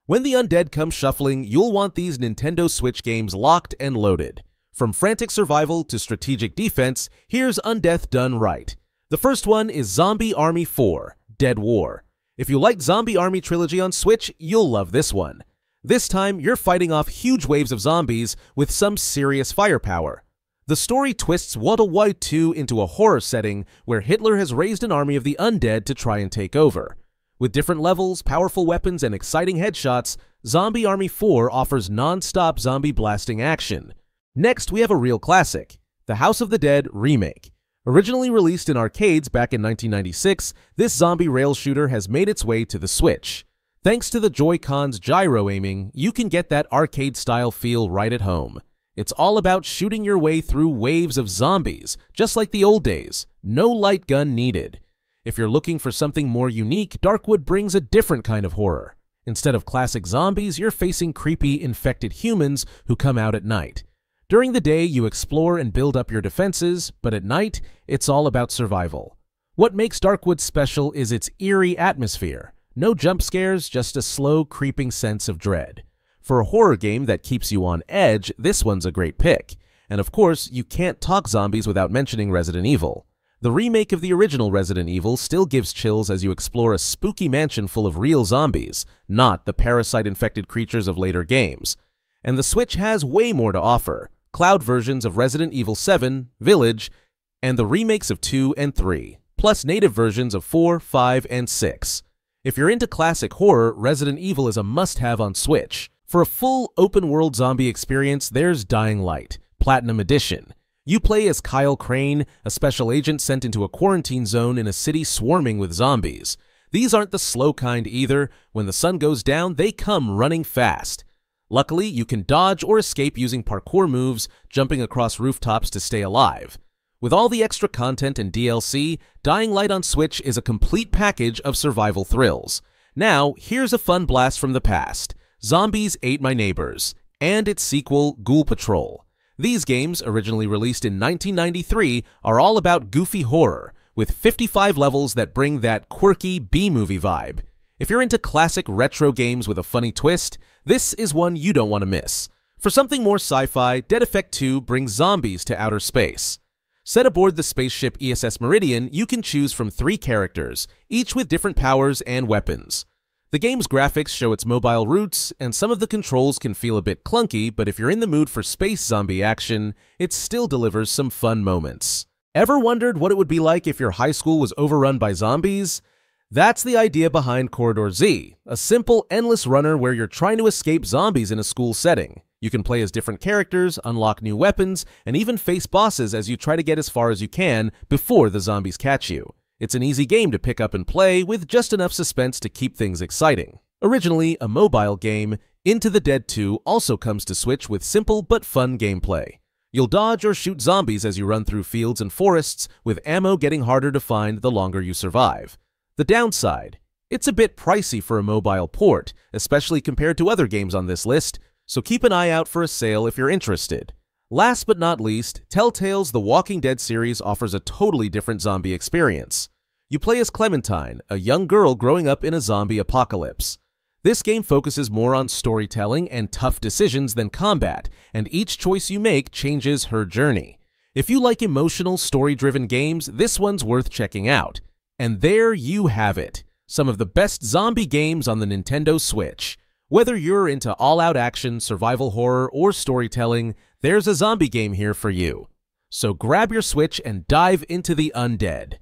When the undead come shuffling, you'll want these Nintendo Switch games locked and loaded. From frantic survival to strategic defense, here's Undeath done right. The first one is Zombie Army 4, Dead War. If you like Zombie Army Trilogy on Switch, you'll love this one. This time, you're fighting off huge waves of zombies with some serious firepower. The story twists World War II into a horror setting where Hitler has raised an army of the undead to try and take over. With different levels, powerful weapons, and exciting headshots, Zombie Army 4 offers non-stop zombie blasting action. Next, we have a real classic, The House of the Dead Remake. Originally released in arcades back in 1996, this zombie rail shooter has made its way to the Switch. Thanks to the Joy-Con's gyro aiming, you can get that arcade-style feel right at home. It's all about shooting your way through waves of zombies, just like the old days. No light gun needed. If you're looking for something more unique, Darkwood brings a different kind of horror. Instead of classic zombies, you're facing creepy, infected humans who come out at night. During the day, you explore and build up your defenses, but at night, it's all about survival. What makes Darkwood special is its eerie atmosphere. No jump scares, just a slow, creeping sense of dread. For a horror game that keeps you on edge, this one's a great pick. And of course, you can't talk zombies without mentioning Resident Evil. The remake of the original Resident Evil still gives chills as you explore a spooky mansion full of real zombies, not the parasite-infected creatures of later games. And the Switch has way more to offer. Cloud versions of Resident Evil 7, Village, and the remakes of 2 and 3, plus native versions of 4, 5, and 6. If you're into classic horror, Resident Evil is a must-have on Switch. For a full open-world zombie experience, there's Dying Light, Platinum Edition. You play as Kyle Crane, a special agent sent into a quarantine zone in a city swarming with zombies. These aren't the slow kind either. When the sun goes down, they come running fast. Luckily, you can dodge or escape using parkour moves, jumping across rooftops to stay alive. With all the extra content and DLC, Dying Light on Switch is a complete package of survival thrills. Now, here's a fun blast from the past. Zombies Ate My Neighbors, and its sequel, Ghoul Patrol. These games, originally released in 1993, are all about goofy horror, with 55 levels that bring that quirky B-movie vibe. If you're into classic retro games with a funny twist, this is one you don't want to miss. For something more sci-fi, Dead Effect 2 brings zombies to outer space. Set aboard the spaceship ESS Meridian, you can choose from 3 characters, each with different powers and weapons. The game's graphics show its mobile roots, and some of the controls can feel a bit clunky, but if you're in the mood for space zombie action, it still delivers some fun moments. Ever wondered what it would be like if your high school was overrun by zombies? That's the idea behind Corridor Z, a simple, endless runner where you're trying to escape zombies in a school setting. You can play as different characters, unlock new weapons, and even face bosses as you try to get as far as you can before the zombies catch you. It's an easy game to pick up and play with just enough suspense to keep things exciting. Originally a mobile game, Into the Dead 2 also comes to Switch with simple but fun gameplay. You'll dodge or shoot zombies as you run through fields and forests, with ammo getting harder to find the longer you survive. The downside: it's a bit pricey for a mobile port, especially compared to other games on this list, so keep an eye out for a sale if you're interested. Last but not least, Telltale's The Walking Dead series offers a totally different zombie experience. You play as Clementine, a young girl growing up in a zombie apocalypse. This game focuses more on storytelling and tough decisions than combat, and each choice you make changes her journey. If you like emotional, story-driven games, this one's worth checking out. And there you have it, some of the best zombie games on the Nintendo Switch. Whether you're into all-out action, survival horror, or storytelling, there's a zombie game here for you. So grab your Switch and dive into the undead.